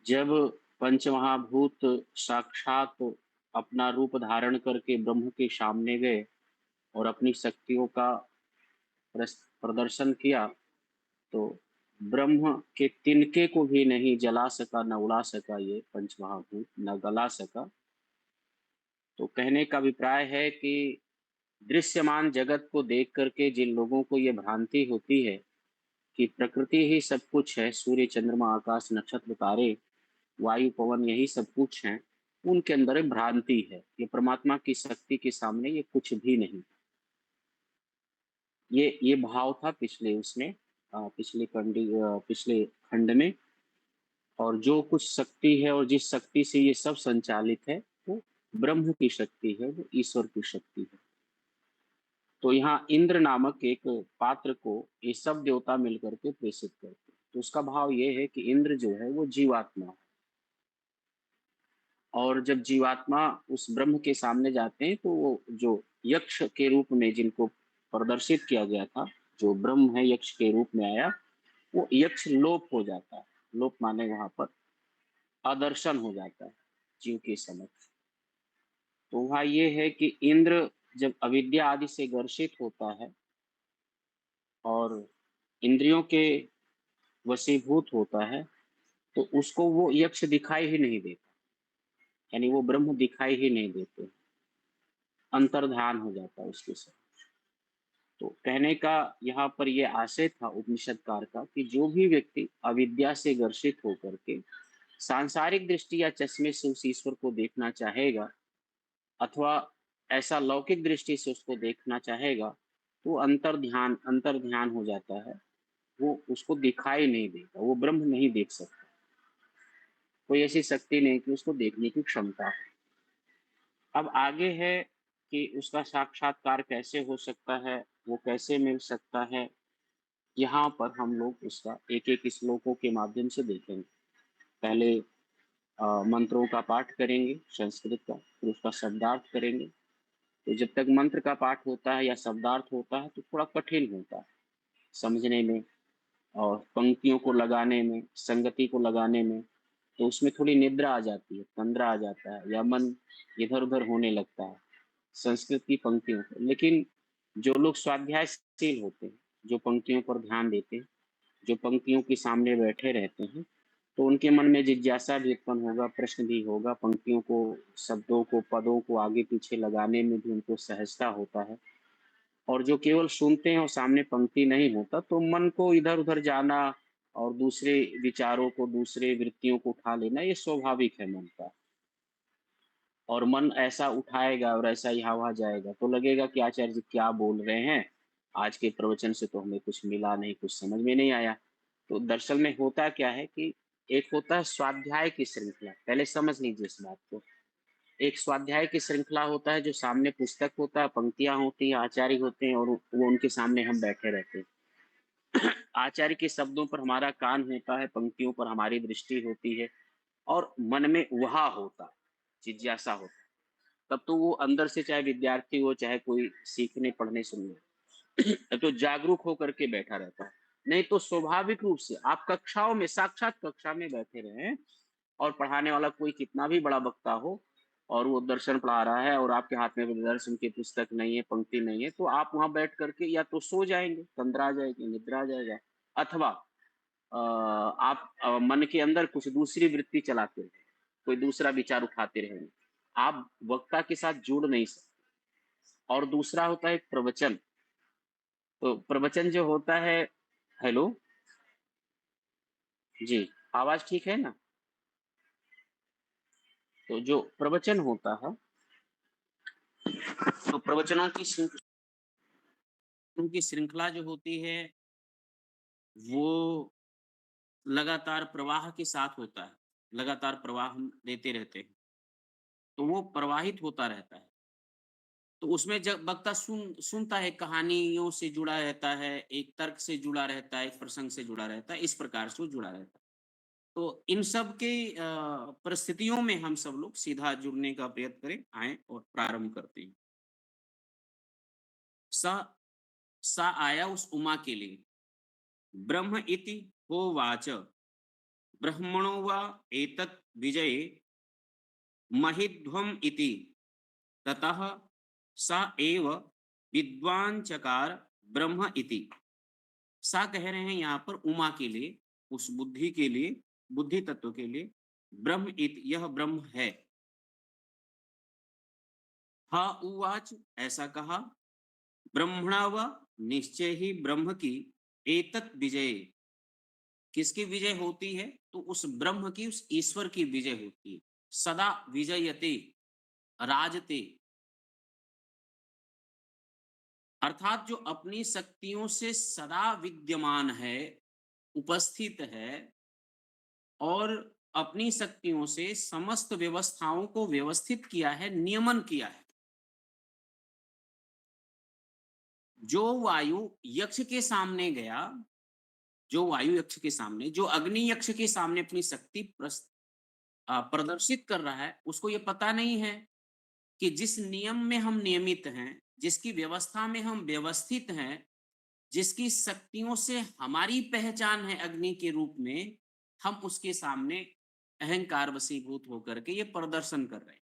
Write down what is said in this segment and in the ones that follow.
जब पंचमहाभूत साक्षात अपना रूप धारण करके ब्रह्म के सामने गए और अपनी शक्तियों का प्रदर्शन किया, तो ब्रह्म के तिनके को भी नहीं जला सका, न उड़ा सका ये पंचमहाभूत, न गला सका। तो कहने का अभिप्राय है कि दृश्यमान जगत को देख करके जिन लोगों को ये भ्रांति होती है कि प्रकृति ही सब कुछ है, सूर्य, चंद्रमा, आकाश, नक्षत्र, तारे, वायु, पवन यही सब कुछ हैं, उनके अंदर एक भ्रांति है। ये परमात्मा की शक्ति के सामने ये कुछ भी नहीं। ये भाव था पिछले उसमें, पिछले खंड में। और जो कुछ शक्ति है और जिस शक्ति से ये सब संचालित है, वो ब्रह्म की शक्ति है, वो ईश्वर की शक्ति है। तो यहाँ इंद्र नामक एक पात्र को ये सब देवता मिलकर के प्रेषित करते हैं। तो उसका भाव ये है कि इंद्र जो है वो जीवात्मा है, और जब जीवात्मा उस ब्रह्म के सामने जाते हैं तो वो जो यक्ष के रूप में जिनको प्रदर्शित किया गया था, जो ब्रह्म है यक्ष के रूप में आया, वो यक्ष लोप हो जाता है। लोप माने वहां पर अदर्शन हो जाता है जीव के समक्ष। तो वहाँ ये है कि इंद्र जब अविद्या आदि से ग्रसित होता है और इंद्रियों के वशीभूत होता है, तो उसको वो यक्ष दिखाई ही नहीं देता, यानी वो ब्रह्म दिखाई ही नहीं देते, अंतर्ध्यान हो जाता है उसके साथ। तो कहने का यहाँ पर ये आशय था उपनिषदकार का कि जो भी व्यक्ति अविद्या से ग्रसित होकर के सांसारिक दृष्टि या चश्मे से उस ईश्वर को देखना चाहेगा, अथवा ऐसा लौकिक दृष्टि से उसको देखना चाहेगा, तो अंतर ध्यान हो जाता है। वो उसको दिखाई नहीं देता, वो ब्रह्म नहीं देख सकता। कोई ऐसी शक्ति नहीं कि उसको देखने की क्षमता है। अब आगे है कि उसका साक्षात्कार कैसे हो सकता है, वो कैसे मिल सकता है। यहाँ पर हम लोग उसका एक एक श्लोकों के माध्यम से देखेंगे। पहले मंत्रों का पाठ करेंगे संस्कृत का, फिर उसका शब्दार्थ करेंगे। तो जब तक मंत्र का पाठ होता है या शब्दार्थ होता है तो थोड़ा कठिन होता है समझने में, और पंक्तियों को लगाने में, संगति को लगाने में। तो उसमें थोड़ी निद्रा आ जाती है, तंद्रा आ जाता है, या मन इधर उधर होने लगता है संस्कृत की पंक्तियों पर। लेकिन जो लोग स्वाध्यायशील होते हैं, जो पंक्तियों पर ध्यान देते हैं, जो पंक्तियों के सामने बैठे रहते हैं, तो उनके मन में जिज्ञासा भी उत्पन्न होगा, प्रश्न भी होगा, पंक्तियों को, शब्दों को, पदों को आगे पीछे लगाने में भी उनको सहजता होता है। और जो केवल सुनते हैं और सामने पंक्ति नहीं होता, तो मन को इधर उधर जाना और दूसरे विचारों को, दूसरे वृत्तियों को उठा लेना, ये स्वाभाविक है मन का। और मन ऐसा उठाएगा और ऐसा यहाँ वहाँ जाएगा, तो लगेगा कि आचार्य जी क्या बोल रहे हैं, आज के प्रवचन से तो हमें कुछ मिला नहीं, कुछ समझ में नहीं आया। तो दरअसल में होता क्या है कि एक होता है स्वाध्याय की श्रृंखला, पहले समझ लीजिए इस बात को। एक स्वाध्याय की श्रृंखला होता है, जो सामने पुस्तक होता है, पंक्तियां होती हैं, आचार्य होते हैं, और वो उनके सामने हम बैठे रहते हैं। आचार्य के शब्दों पर हमारा कान होता है, पंक्तियों पर हमारी दृष्टि होती है, और मन में वहा होता है, जिज्ञासा होता है। तब तो वो अंदर से, चाहे विद्यार्थी हो, चाहे कोई सीखने पढ़ने सुनने, तो जागरूक होकर के बैठा रहता है। नहीं तो स्वाभाविक रूप से आप कक्षाओं में, साक्षात कक्षा में बैठे रहे, और पढ़ाने वाला कोई कितना भी बड़ा वक्ता हो, और वो दर्शन पढ़ा रहा है और आपके हाथ में दर्शन की पुस्तक नहीं है, पंक्ति नहीं है, तो आप वहां बैठ करके या तो सो जाएंगे, तंद्रा आ जाएगी, निद्रा आ जाएगा, अथवा आप मन के अंदर कुछ दूसरी वृत्ति चलाते रहे, कोई दूसरा विचार उठाते रहेंगे, आप वक्ता के साथ जुड़ नहीं सकते। और दूसरा होता है प्रवचन। तो प्रवचन जो होता है, हेलो जी, आवाज ठीक है ना? तो जो प्रवचन होता है, तो प्रवचनों की उनकी श्रृंखला जो होती है, वो लगातार प्रवाह के साथ होता है। लगातार प्रवाह हम देते रहते हैं, तो वो प्रवाहित होता रहता है। तो उसमें जब वक्ता सुनता है, कहानियों से जुड़ा रहता है, एक तर्क से जुड़ा रहता है, एक प्रसंग से जुड़ा रहता है, इस प्रकार से वो जुड़ा रहता है। तो इन सब के परिस्थितियों में हम सब लोग सीधा जुड़ने का प्रयत्न करें, आएँ और प्रारंभ करते हैं। स सा आया उस उमा के लिए, ब्रह्म इति होवाच, ब्रह्मणो वा एतत् विजये महिध्वम इति ततः सा एव विद्वान चकार ब्रह्म इति। सा कह रहे हैं यहाँ पर उमा के लिए, उस बुद्धि के लिए, बुद्धि तत्व के लिए, ब्रह्म इति, यह ब्रह्म है। हा उवाच, ऐसा कहा, ब्रह्मणा व, निश्चय ही ब्रह्म की, एतत् विजय, किसकी विजय होती है? तो उस ब्रह्म की, उस ईश्वर की विजय होती है। सदा विजयते, राजते, अर्थात जो अपनी शक्तियों से सदा विद्यमान है, उपस्थित है, और अपनी शक्तियों से समस्त व्यवस्थाओं को व्यवस्थित किया है, नियमन किया है। जो वायु यक्ष के सामने गया, जो वायु यक्ष के सामने, जो अग्नि यक्ष के सामने अपनी शक्ति प्रदर्शित कर रहा है, उसको ये पता नहीं है कि जिस नियम में हम नियमित हैं, जिसकी व्यवस्था में हम व्यवस्थित हैं, जिसकी शक्तियों से हमारी पहचान है अग्नि के रूप में, हम उसके सामने अहंकार वशीभूत होकर के ये प्रदर्शन कर रहे हैं।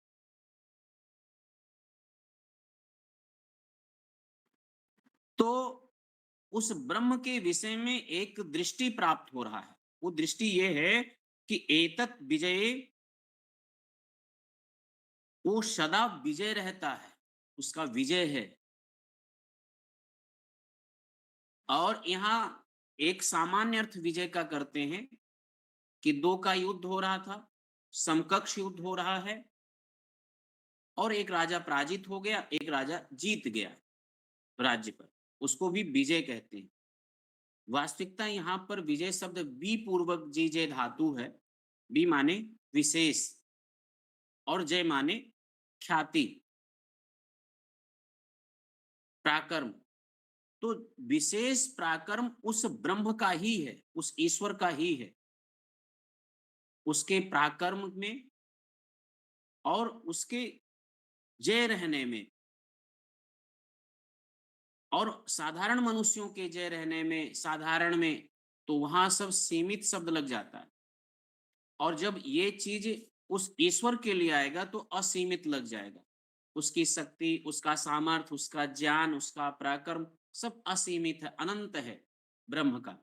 तो उस ब्रह्म के विषय में एक दृष्टि प्राप्त हो रहा है। वो दृष्टि ये है कि एतत् विजय, वो सदा विजय रहता है, उसका विजय है। और यहाँ एक सामान्य अर्थ विजय का करते हैं कि दो का युद्ध हो रहा था, समकक्ष युद्ध हो रहा है, और एक राजा पराजित हो गया, एक राजा जीत गया राज्य पर, उसको भी विजय कहते हैं। वास्तविकता यहाँ पर विजय शब्द बी पूर्वक जी जय धातु है। बी माने विशेष और जय माने ख्याति, प्राकर्म। तो विशेष प्राकर्म उस ब्रह्म का ही है, उस ईश्वर का ही है, उसके प्राकर्म में और उसके जय रहने में, और साधारण मनुष्यों के जय रहने में, साधारण में, तो वहां सब सीमित शब्द लग जाता है। और जब ये चीज उस ईश्वर के लिए आएगा तो असीमित लग जाएगा। उसकी शक्ति, उसका सामर्थ्य, उसका ज्ञान, उसका पराक्रम सब असीमित है, अनंत है ब्रह्म का।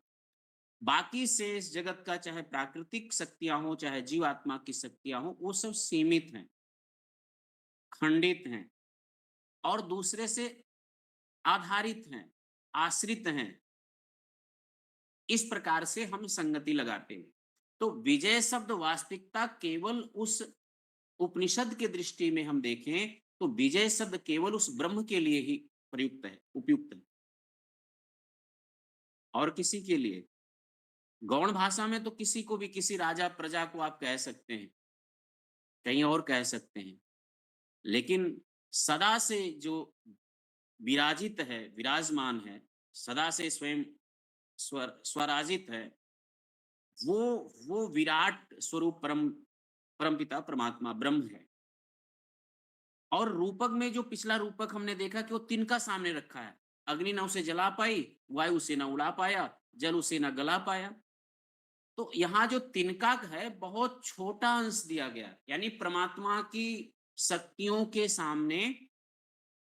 बाकी से इस जगत का चाहे प्राकृतिक शक्तियां हो, चाहे जीवात्मा की शक्तियां हो, वो सब सीमित हैं, खंडित हैं, और दूसरे से आधारित हैं, आश्रित हैं। इस प्रकार से हम संगति लगाते हैं। तो विजय शब्द वास्तविकता केवल उस उपनिषद के दृष्टि में हम देखें तो विजय शब्द केवल उस ब्रह्म के लिए ही प्रयुक्त है, उपयुक्त है, और किसी के लिए। गौण भाषा में तो किसी को भी, किसी राजा प्रजा को आप कह सकते हैं, कहीं और कह सकते हैं, लेकिन सदा से जो विराजित है, विराजमान है, सदा से स्वयं स्वराजित है, वो वो विराट स्वरूप परमपिता परमात्मा ब्रह्म है। और रूपक में जो पिछला रूपक हमने देखा कि वो तिनका सामने रखा है, अग्नि न उसे जला पाई, वायु उसे न उड़ा पाया, जल उसे न गला पाया। तो यहाँ जो तिनका है बहुत छोटा अंश दिया गया, यानी परमात्मा की शक्तियों के सामने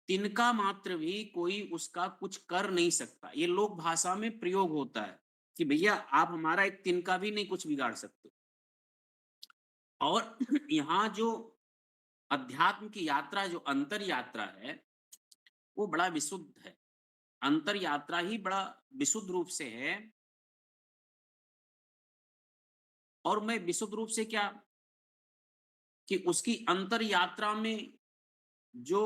तिनका मात्र भी कोई उसका कुछ कर नहीं सकता। ये लोक भाषा में प्रयोग होता है कि भैया आप हमारा एक तिनका भी नहीं कुछ बिगाड़ सकते। और यहाँ जो अध्यात्म की यात्रा, जो अंतर यात्रा है, वो बड़ा विशुद्ध है। अंतर यात्रा ही बड़ा विशुद्ध रूप से है। और मैं विशुद्ध रूप से क्या, कि उसकी अंतर यात्रा में जो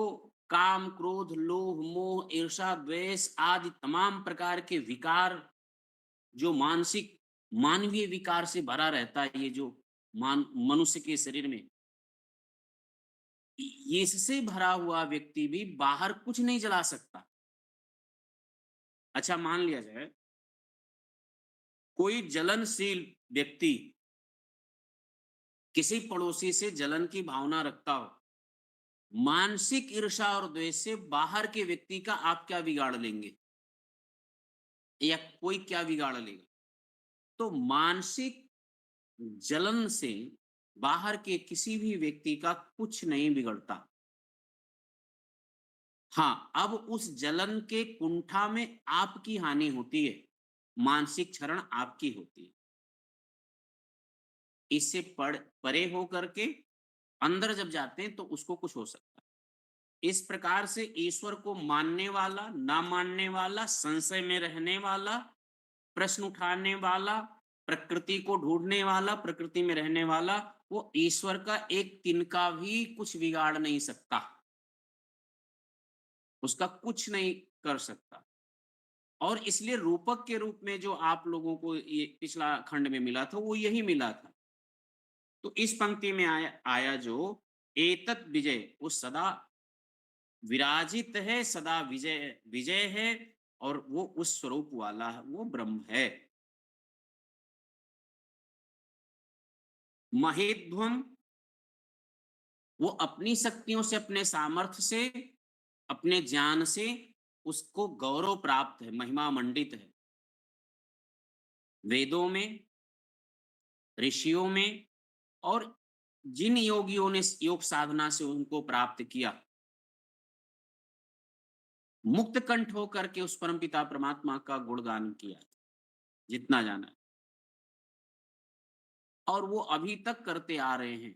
काम, क्रोध, लोभ, मोह, ईर्षा, द्वेष आदि तमाम प्रकार के विकार, जो मानसिक मानवीय विकार से भरा रहता है, ये जो मनुष्य के शरीर में, इससे भरा हुआ व्यक्ति भी बाहर कुछ नहीं जला सकता। अच्छा मान लिया जाए कोई जलनशील व्यक्ति किसी पड़ोसी से जलन की भावना रखता हो, मानसिक ईर्षा और द्वेष से बाहर के व्यक्ति का आप क्या बिगाड़ लेंगे, या कोई क्या बिगाड़ लेगा? तो मानसिक जलन से बाहर के किसी भी व्यक्ति का कुछ नहीं बिगड़ता। हाँ, अब उस जलन के कुंठा में आपकी हानि होती है, मानसिक क्षरण आपकी होती है। इससे परे हो करके अंदर जब जाते हैं तो उसको कुछ हो सकता है। इस प्रकार से ईश्वर को मानने वाला, ना मानने वाला, संशय में रहने वाला, प्रश्न उठाने वाला, प्रकृति को ढूँढने वाला, प्रकृति में रहने वाला, वो ईश्वर का एक तिनका भी कुछ बिगाड़ नहीं सकता। उसका कुछ नहीं कर सकता। और इसलिए रूपक के रूप में जो आप लोगों को ये पिछला खंड में मिला था, वो यही मिला था। तो इस पंक्ति में आया आया जो एतत् विजय, वो सदा विराजित है, सदा विजय विजय है, और वो उस स्वरूप वाला है, वो ब्रह्म है। महेध्वम, वो अपनी शक्तियों से, अपने सामर्थ्य से, अपने ज्ञान से उसको गौरव प्राप्त है, महिमा मंडित है। वेदों में, ऋषियों में, और जिन योगियों ने योग साधना से उनको प्राप्त किया, मुक्त कंठ होकर के उस परमपिता परमात्मा का गुणगान किया, जितना जाना है। और वो अभी तक करते आ रहे हैं।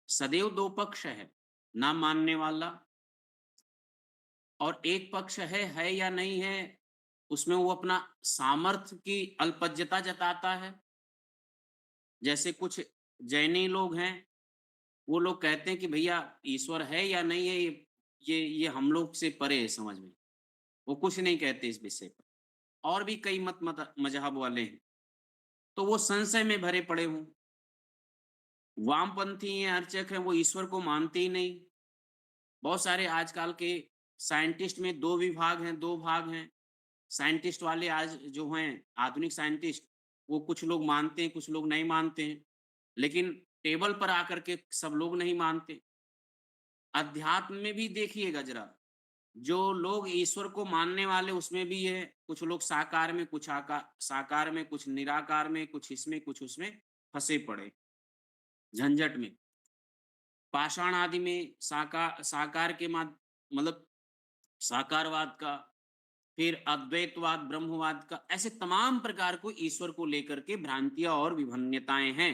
सदैव दो पक्ष है, ना मानने वाला, और एक पक्ष है या नहीं है, उसमें वो अपना सामर्थ्य की अल्पज्यता जताता है। जैसे कुछ जैनी लोग हैं, वो लोग कहते हैं कि भैया ईश्वर है या नहीं है, ये हम लोग से परे है समझ में। वो कुछ नहीं कहते इस विषय पर। और भी कई मत मजहब वाले हैं, तो वो संशय में भरे पड़े हों। वामपंथी हैं, अर्चक हैं, वो ईश्वर को मानते ही नहीं। बहुत सारे आजकल के साइंटिस्ट में 2 विभाग हैं, 2 भाग हैं। साइंटिस्ट वाले आज जो हैं, आधुनिक साइंटिस्ट, वो कुछ लोग मानते हैं, कुछ लोग नहीं मानते हैं। लेकिन टेबल पर आकर के सब लोग नहीं मानते। अध्यात्म में भी देखिएगा ज़रा, जो लोग ईश्वर को मानने वाले उसमें भी है, कुछ लोग साकार में, कुछ साकार में, कुछ निराकार में, कुछ इसमें, कुछ उसमें फँसे पड़े, झंझट में। पाषाण आदि में साकार के मतलब साकारवाद का, फिर अद्वैतवाद, ब्रह्मवाद का, ऐसे तमाम प्रकार को ईश्वर को लेकर के भ्रांतियाँ और विभिन्नताएँ हैं,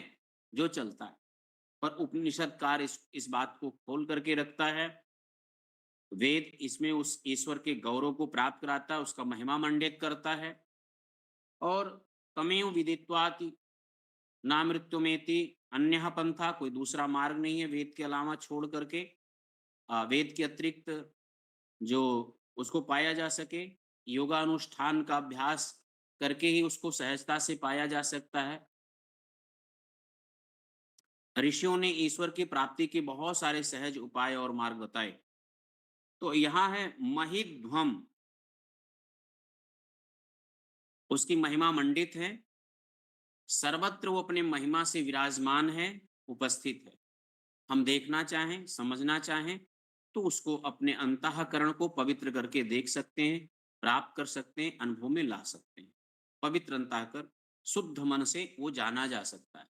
जो चलता है। पर उपनिषदकार इस बात को खोल करके रखता है। वेद इसमें उस ईश्वर के गौरव को प्राप्त कराता है, उसका महिमा मंडित करता है। और तमेव विदित्वाति नामृत्युमेति अन्यः पंथा, कोई दूसरा मार्ग नहीं है वेद के अलावा छोड़ करके, वेद के अतिरिक्त जो उसको पाया जा सके। योगानुष्ठान का अभ्यास करके ही उसको सहजता से पाया जा सकता है। ऋषियों ने ईश्वर की प्राप्ति के बहुत सारे सहज उपाय और मार्ग बताए। तो यहाँ है महिध्वम, उसकी महिमा मंडित है, सर्वत्र वो अपने महिमा से विराजमान है, उपस्थित है। हम देखना चाहें, समझना चाहें, तो उसको अपने अंतःकरण को पवित्र करके देख सकते हैं, प्राप्त कर सकते हैं, अनुभव में ला सकते हैं। पवित्र अंतःकरण, शुद्ध मन से वो जाना जा सकता है।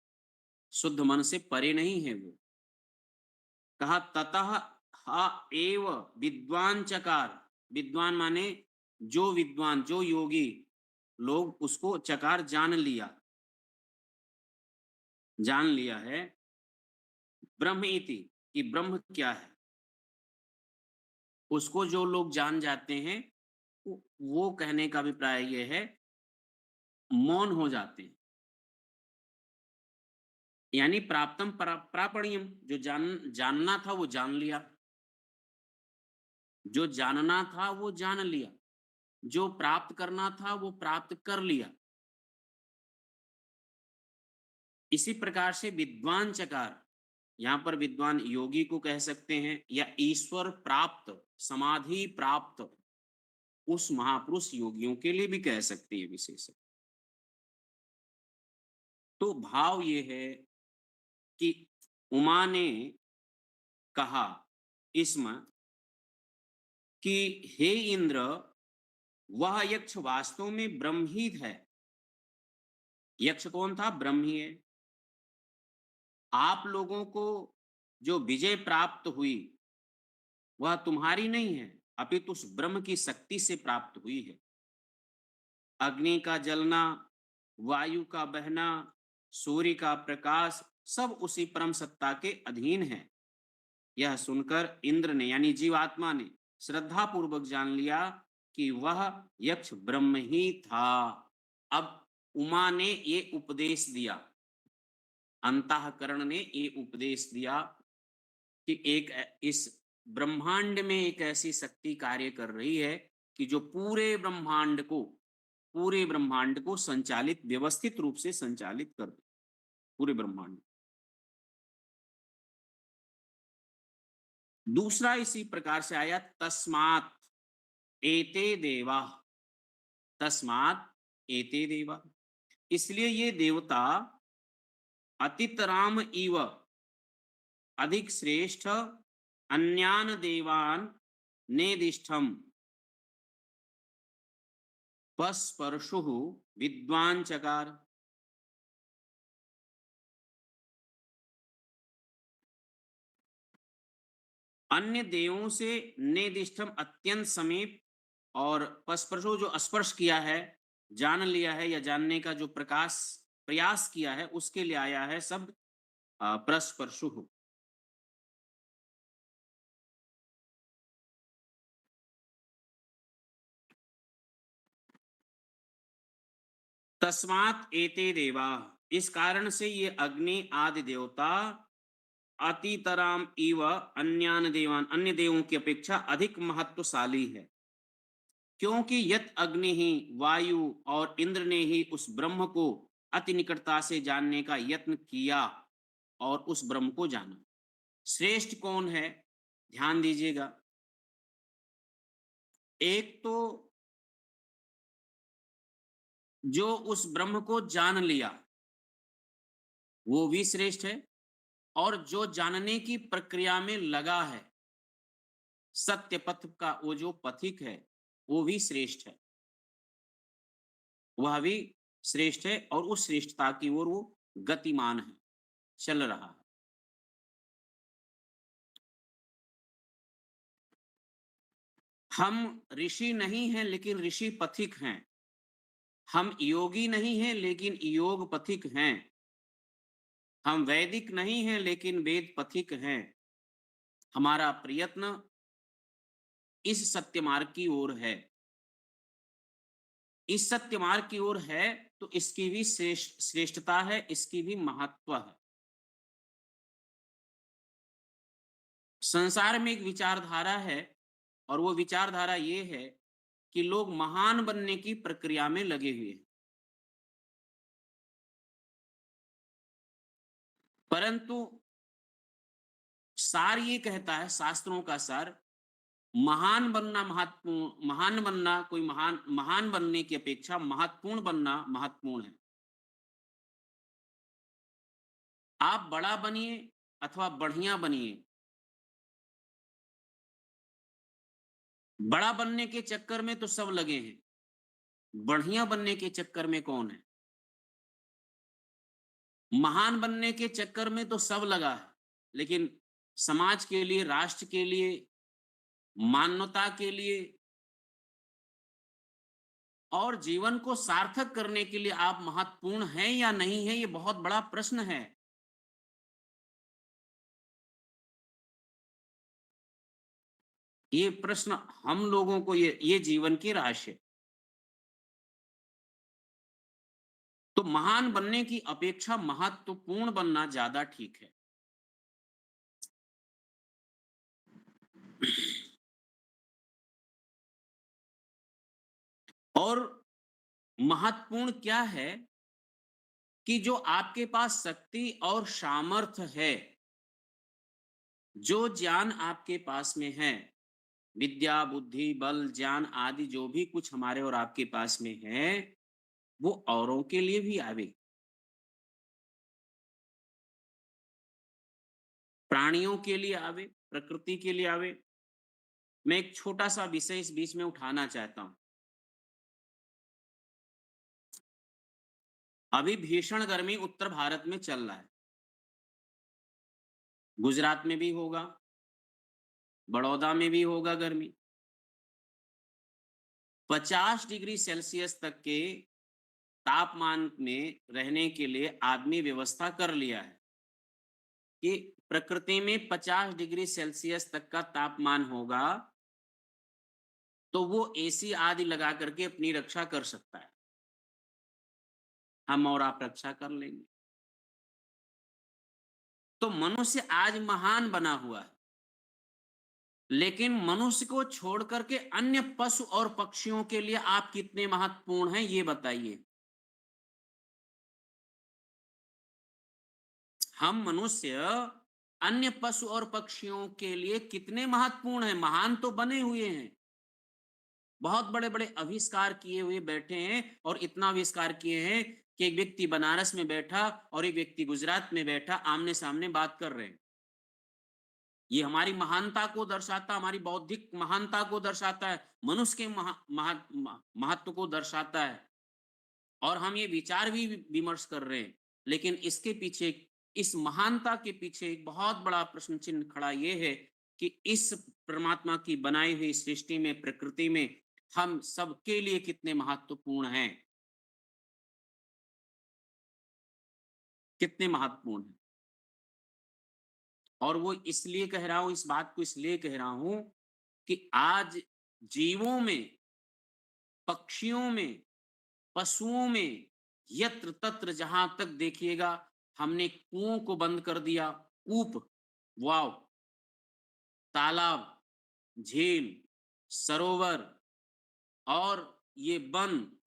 शुद्ध मन से परे नहीं है वो। कहा ततः हा एव विद्वान चकार, विद्वान माने जो विद्वान, जो योगी लोग उसको चकार जान लिया, जान लिया है। ब्रह्म इति, कि ब्रह्म क्या है, उसको जो लोग जान जाते हैं, वो कहने का अभिप्राय ये है, मौन हो जाते हैं। यानी प्राप्तम प्रापणियम, जो जानना था वो जान लिया, जो जानना था वो जान लिया, जो प्राप्त करना था वो प्राप्त कर लिया। इसी प्रकार से विद्वान चकार, यहाँ पर विद्वान योगी को कह सकते हैं, या ईश्वर प्राप्त, समाधि प्राप्त उस महापुरुष योगियों के लिए भी कह सकते हैं विशेष। तो भाव ये है कि उमा ने कहा इसमें कि हे इंद्र, वह यक्ष वास्तव में ब्रह्म ही है। यक्ष कौन था? ब्रह्म ही है। आप लोगों को जो विजय प्राप्त हुई वह तुम्हारी नहीं है, अपितु उस ब्रह्म की शक्ति से प्राप्त हुई है। अग्नि का जलना, वायु का बहना, सूर्य का प्रकाश, सब उसी परम सत्ता के अधीन है। यह सुनकर इंद्र ने यानी जीवात्मा ने श्रद्धा पूर्वक जान लिया कि वह यक्ष ब्रह्म ही था। अब उमा ने ये उपदेश दिया, अंतःकरण ने ये उपदेश दिया कि एक इस ब्रह्मांड में एक ऐसी शक्ति कार्य कर रही है कि जो पूरे ब्रह्मांड को संचालित, व्यवस्थित रूप से संचालित कर दे, पूरे ब्रह्मांड। दूसरा इसी प्रकार से आया, तस्मात् एते देवा, तस्मात् एते देवा, इसलिए ये देवता अतितराम इव अधिक श्रेष्ठ अन्यान देवान नेदिष्ठम पस्पर्शु विद्वान चकार। अन्य देवों से नेदिष्ठम अत्यंत समीप, और पस्पर्शु जो स्पर्श किया है, जान लिया है या जानने का जो प्रकाश प्रयास किया है, उसके लिए आया है शब्द प्रस्पर्शु। तस्मात् एते देवा, इस कारण से ये अग्नि आदि देवता अतितराम इव अन्यान देवान, अन्य देवों की अपेक्षा अधिक महत्वशाली है। क्योंकि यत अग्नि ही, वायु और इंद्र ने ही उस ब्रह्म को अति निकटता से जानने का यत्न किया और उस ब्रह्म को जाना। श्रेष्ठ कौन है? ध्यान दीजिएगा। एक तो जो उस ब्रह्म को जान लिया वो भी श्रेष्ठ है, और जो जानने की प्रक्रिया में लगा है, सत्य पथ का वो जो पथिक है, वो भी श्रेष्ठ है, वह भी श्रेष्ठ है, और उस श्रेष्ठता की ओर वो गतिमान है, चल रहा है। हम ऋषि नहीं हैं लेकिन ऋषि पथिक हैं। हम योगी नहीं हैं लेकिन योग पथिक हैं। हम वैदिक नहीं हैं लेकिन वेद पथिक हैं। हमारा प्रयत्न इस सत्य मार्ग की ओर है। इस सत्य मार्ग की ओर है तो इसकी भी श्रेष्ठता है, इसकी भी महत्व है। संसार में एक विचारधारा है, और वो विचारधारा ये है कि लोग महान बनने की प्रक्रिया में लगे हुए हैं, परंतु सार ये कहता है, शास्त्रों का सार, महान बनना महत्वपूर्ण, महान बनना कोई महान महान बनने की अपेक्षा महत्वपूर्ण बनना महत्वपूर्ण है। आप बड़ा बनिए अथवा बढ़िया बनिए, बड़ा बनने के चक्कर में तो सब लगे हैं, बढ़िया बनने के चक्कर में कौन है? महान बनने के चक्कर में तो सब लगा है, लेकिन समाज के लिए, राष्ट्र के लिए, मानवता के लिए और जीवन को सार्थक करने के लिए आप महत्वपूर्ण हैं या नहीं है, ये बहुत बड़ा प्रश्न है। ये प्रश्न हम लोगों को, ये जीवन की रहस्य है। तो महान बनने की अपेक्षा महत्वपूर्ण बनना ज्यादा ठीक है। और महत्वपूर्ण क्या है कि जो आपके पास शक्ति और सामर्थ्य है, जो ज्ञान आपके पास में है, विद्या, बुद्धि, बल, ज्ञान आदि जो भी कुछ हमारे और आपके पास में है, वो औरों के लिए भी आवे, प्राणियों के लिए आवे, प्रकृति के लिए आवे। मैं एक छोटा सा विषय इस बीच में उठाना चाहता हूं। अभी भीषण गर्मी उत्तर भारत में चल रहा है। गुजरात में भी होगा, बड़ौदा में भी होगा गर्मी। 50 डिग्री सेल्सियस तक के तापमान में रहने के लिए आदमी व्यवस्था कर लिया है कि प्रकृति में 50 डिग्री सेल्सियस तक का तापमान होगा, तो वो एसी आदि लगा करके अपनी रक्षा कर सकता है। हम और आप रक्षा कर लेंगे। तो मनुष्य आज महान बना हुआ है, लेकिन मनुष्य को छोड़ करके अन्य पशु और पक्षियों के लिए आप कितने महत्वपूर्ण हैं, ये बताइए। हम मनुष्य अन्य पशु और पक्षियों के लिए कितने महत्वपूर्ण हैं? महान तो बने हुए हैं, बहुत बड़े-बड़े आविष्कार किए हुए बैठे हैं और इतना आविष्कार किए हैं कि एक व्यक्ति बनारस में बैठा और एक व्यक्ति गुजरात में बैठा आमने-सामने बात कर रहे हैं। ये हमारी महानता को दर्शाता, हमारी बौद्धिक महानता को दर्शाता है, मनुष्य के महत्व को दर्शाता है और हम ये विचार भी विमर्श कर रहे हैं। लेकिन इसके पीछे, इस महानता के पीछे एक बहुत बड़ा प्रश्न चिन्ह खड़ा ये है कि इस परमात्मा की बनाई हुई सृष्टि में, प्रकृति में हम सबके लिए कितने महत्वपूर्ण हैं, कितने महत्वपूर्ण हैं। और वो इसलिए कह रहा हूँ, इस बात को इसलिए कह रहा हूँ कि आज जीवों में, पक्षियों में, पशुओं में, यत्र तत्र जहां तक देखिएगा हमने कुओं को बंद कर दिया। कूप, वाव, तालाब, झील, सरोवर और ये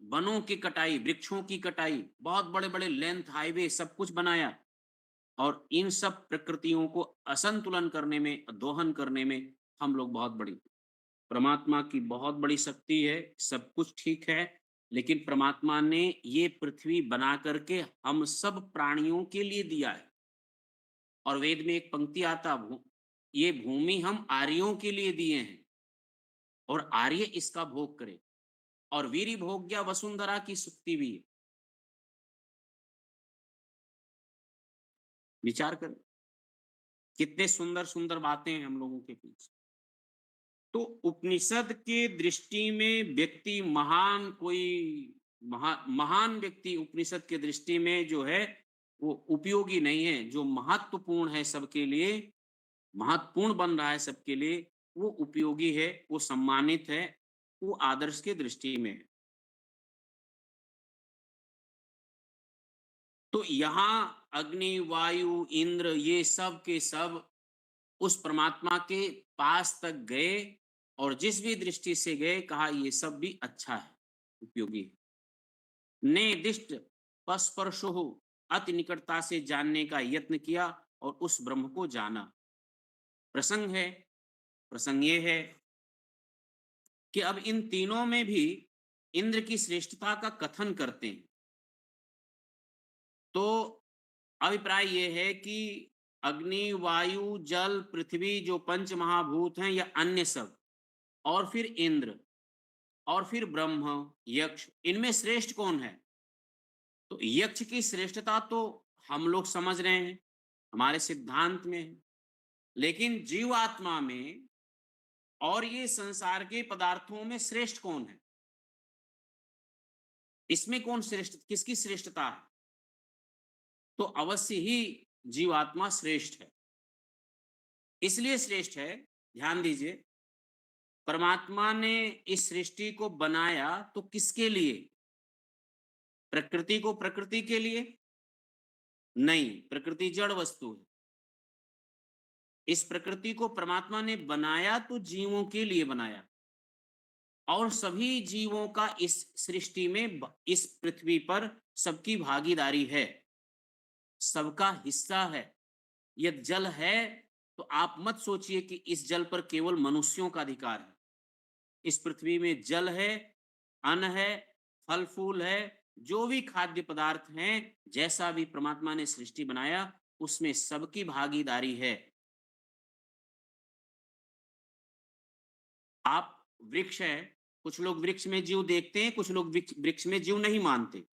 वनों की कटाई, वृक्षों की कटाई, बहुत बड़े-बड़े लेंथ हाईवे सब कुछ बनाया और इन सब प्रकृतियों को असंतुलन करने में, दोहन करने में हम लोग बहुत बड़ी, परमात्मा की बहुत बड़ी शक्ति है, सब कुछ ठीक है, लेकिन परमात्मा ने ये पृथ्वी बना करके हम सब प्राणियों के लिए दिया है। और वेद में एक पंक्ति आता, ये भूमि हम आर्यों के लिए दिए हैं और आर्य इसका भोग करे। और वीरि भोग्या वसुंधरा की सुक्ति भी है। विचार करें, कितने सुंदर सुंदर बातें हैं हम लोगों के पीछे। तो उपनिषद के दृष्टि में व्यक्ति महान, कोई महान व्यक्ति उपनिषद के दृष्टि में जो है वो उपयोगी नहीं है। जो महत्वपूर्ण है सबके लिए, महत्वपूर्ण बन रहा है सबके लिए, वो उपयोगी है, वो सम्मानित है, वो आदर्श के दृष्टि में है। तो यहाँ अग्नि, वायु, इंद्र ये सब के सब उस परमात्मा के पास तक गए और जिस भी दृष्टि से गए कहा ये सब भी अच्छा है, उपयोगी है। निर्दिष्ट पस्पर्शो, अति निकटता से जानने का यत्न किया और उस ब्रह्म को जाना। प्रसंग है, प्रसंग ये है कि अब इन तीनों में भी इंद्र की श्रेष्ठता का कथन करते हैं। तो अभिप्राय ये है कि अग्नि, वायु, जल, पृथ्वी जो पंच महाभूत हैं या अन्य सब, और फिर इंद्र, और फिर ब्रह्म, यक्ष, इनमें श्रेष्ठ कौन है? तो यक्ष की श्रेष्ठता तो हम लोग समझ रहे हैं, हमारे सिद्धांत में है। लेकिन जीवात्मा में और ये संसार के पदार्थों में श्रेष्ठ कौन है? इसमें कौन श्रेष्ठ, किसकी श्रेष्ठता है? तो अवश्य ही जीवात्मा श्रेष्ठ है। इसलिए श्रेष्ठ है, ध्यान दीजिए, परमात्मा ने इस सृष्टि को बनाया तो किसके लिए? प्रकृति को प्रकृति के लिए नहीं, प्रकृति जड़ वस्तु है। इस प्रकृति को परमात्मा ने बनाया तो जीवों के लिए बनाया और सभी जीवों का इस सृष्टि में, इस पृथ्वी पर सबकी भागीदारी है, सबका हिस्सा है। यदि जल है तो आप मत सोचिए कि इस जल पर केवल मनुष्यों का अधिकार है। इस पृथ्वी में जल है, अन्न है, फल फूल है, जो भी खाद्य पदार्थ हैं, जैसा भी परमात्मा ने सृष्टि बनाया उसमें सबकी भागीदारी है। आप वृक्ष है, कुछ लोग वृक्ष में जीव देखते हैं, कुछ लोग वृक्ष में जीव नहीं मानते।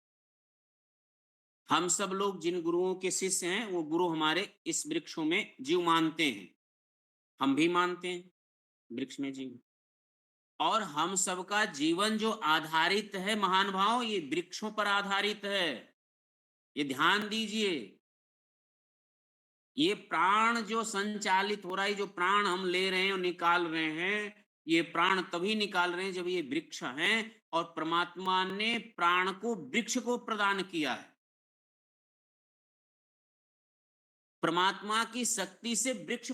हम सब लोग जिन गुरुओं के शिष्य हैं, वो गुरु हमारे इस वृक्षों में जीव मानते हैं। हम भी मानते हैं वृक्ष में जीव। और हम सबका जीवन जो आधारित है महान भाव, ये वृक्षों पर आधारित है। ये ध्यान दीजिए। ये प्राण जो संचालित हो रहा है, जो प्राण हम ले रहे हैं और निकाल रहे हैं, ये प्राण तभी निकाल रहे हैं जब ये वृक्ष हैं, और परमात्मा ने प्राण को वृक्ष को प्रदान किया है। परमात्मा की शक्ति से वृक्ष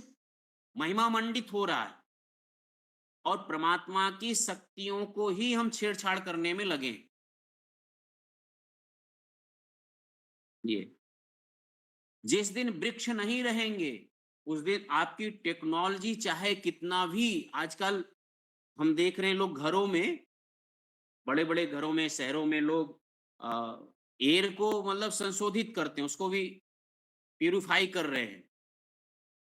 महिमा मंडित हो रहा है, और परमात्मा की शक्तियों को ही हम छेड़छाड़ करने में लगे। ये जिस दिन वृक्ष नहीं रहेंगे, उस दिन आपकी टेक्नोलॉजी चाहे कितना भी, आजकल हम देख रहे हैं लोग घरों में, बड़े-बड़े घरों में, शहरों में लोग एयर को मतलब संशोधित करते हैं, उसको भी प्यूरिफाई कर रहे हैं,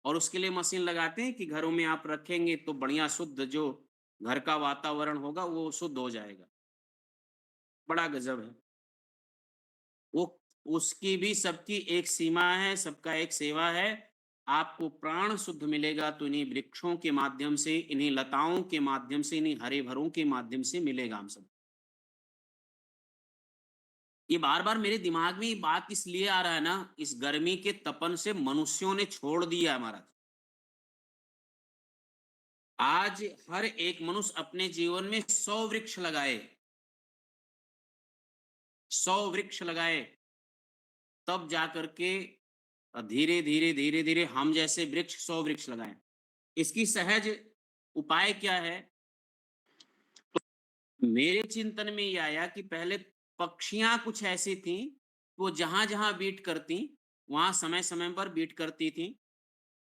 और उसके लिए मशीन लगाते हैं कि घरों में आप रखेंगे तो बढ़िया शुद्ध जो घर का वातावरण होगा वो शुद्ध हो जाएगा। बड़ा गजब है। वो उसकी भी सबकी एक सीमा है, सबका एक सेवा है। आपको प्राण शुद्ध मिलेगा तो इन्हीं वृक्षों के माध्यम से, इन्हीं लताओं के माध्यम से, इन्हीं हरे-भरों के माध्यम से मिलेगा हम सब। ये बार-बार मेरे दिमाग में ये बात इसलिए आ रहा है ना, इस गर्मी के तपन से मनुष्यों ने छोड़ दिया है महाराज। आज हर एक मनुष्य अपने जीवन में 100 वृक्ष लगाए, 100 वृक्ष लगाए, तब जाकर के धीरे धीरे धीरे धीरे हम जैसे वृक्ष 100 वृक्ष लगाएं। इसकी सहज उपाय क्या है? मेरे चिंतन में ये आया कि पहले पक्षियां कुछ ऐसी थी, वो जहां जहां बीट करती, वहां समय समय पर बीट करती थी,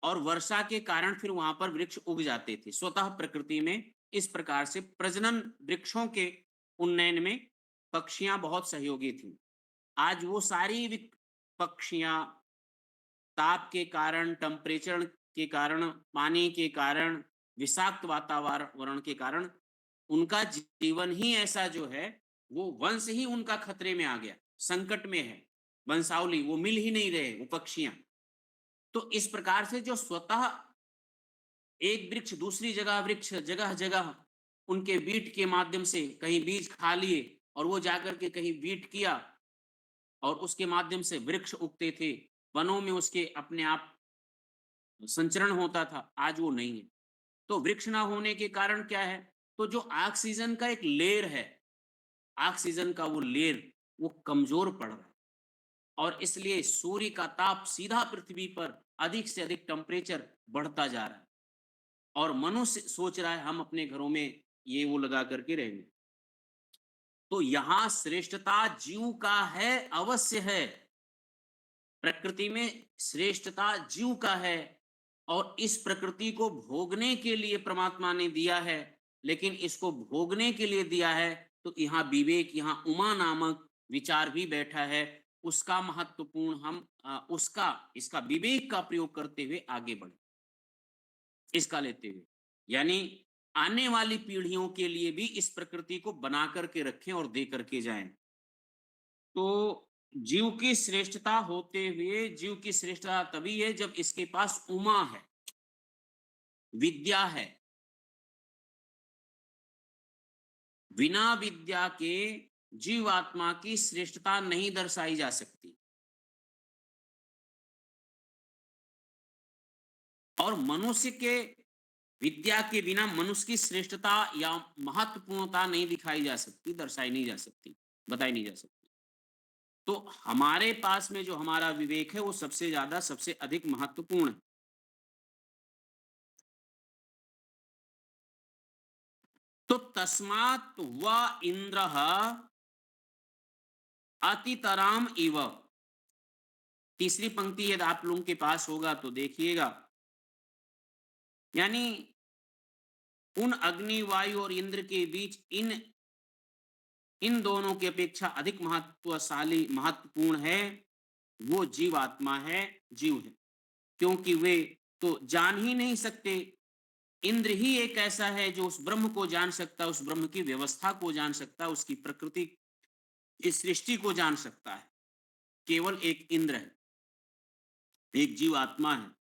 और वर्षा के कारण फिर वहां पर वृक्ष उग जाते थे। स्वतः प्रकृति में इस प्रकार से प्रजनन, वृक्षों के उन्नयन में पक्षियां बहुत सहयोगी थी। आज वो सारी पक्षियां ताप के कारण, टेम्परेचर के कारण, पानी के कारण, विषाक्त वातावरण के कारण, उनका जीवन ही ऐसा जो है, वो वंश ही उनका खतरे में आ गया, संकट में है। वंशावली वो मिल ही नहीं रहे, वो पक्षियां। तो इस प्रकार से जो स्वतः एक वृक्ष दूसरी जगह वृक्ष, जगह जगह उनके बीट के माध्यम से कहीं बीज खा लिए और वो जाकर के कहीं बीट किया, और उसके माध्यम से वृक्ष उगते थे, वनों में उसके अपने आप संचरण होता था। आज वो नहीं है। तो वृक्ष ना होने के कारण क्या है? तो जो ऑक्सीजन का एक लेयर है, ऑक्सीजन का वो लेयर, वो कमजोर पड़ रहा है, और इसलिए सूर्य का ताप सीधा पृथ्वी पर अधिक से अधिक टेम्परेचर बढ़ता जा रहा है, और मनुष्य सोच रहा है हम अपने घरों में ये वो लगा करके रहेंगे। तो यहां श्रेष्ठता जीव का है, अवश्य है। प्रकृति में श्रेष्ठता जीव का है, और इस प्रकृति को भोगने के लिए परमात्मा ने दिया है। लेकिन इसको भोगने के लिए दिया है तो यहाँ विवेक, यहाँ उमा नामक विचार भी बैठा है। उसका महत्वपूर्ण हम उसका इसका विवेक का प्रयोग करते हुए आगे बढ़े, इसका लेते हुए, यानी आने वाली पीढ़ियों के लिए भी इस प्रकृति को बना करके रखें और दे करके जाएं। तो जीव की श्रेष्ठता होते हुए, जीव की श्रेष्ठता तभी है जब इसके पास उमा है, विद्या है। बिना विद्या के जीवात्मा की श्रेष्ठता नहीं दर्शाई जा सकती, और मनुष्य के विद्या के बिना मनुष्य की श्रेष्ठता या महत्वपूर्णता नहीं दिखाई जा सकती, दर्शाई नहीं जा सकती, बताई नहीं जा सकती। तो हमारे पास में जो हमारा विवेक है वो सबसे ज्यादा, सबसे अधिक महत्वपूर्ण है। तो तस्मात् व इंद्र अतितराम इव, तीसरी पंक्ति यदि आप लोगों के पास होगा तो देखिएगा, यानी उन अग्नि, वायु और इंद्र के बीच इन इन दोनों की अपेक्षा अधिक महत्वशाली, महत्वपूर्ण है वो जीवात्मा है, जीव है। क्योंकि वे तो जान ही नहीं सकते। इंद्र ही एक ऐसा है जो उस ब्रह्म को जान सकता है, उस ब्रह्म की व्यवस्था को जान सकता है, उसकी प्रकृति, इस सृष्टि को जान सकता है। केवल एक इंद्र है, एक जीवात्मा है।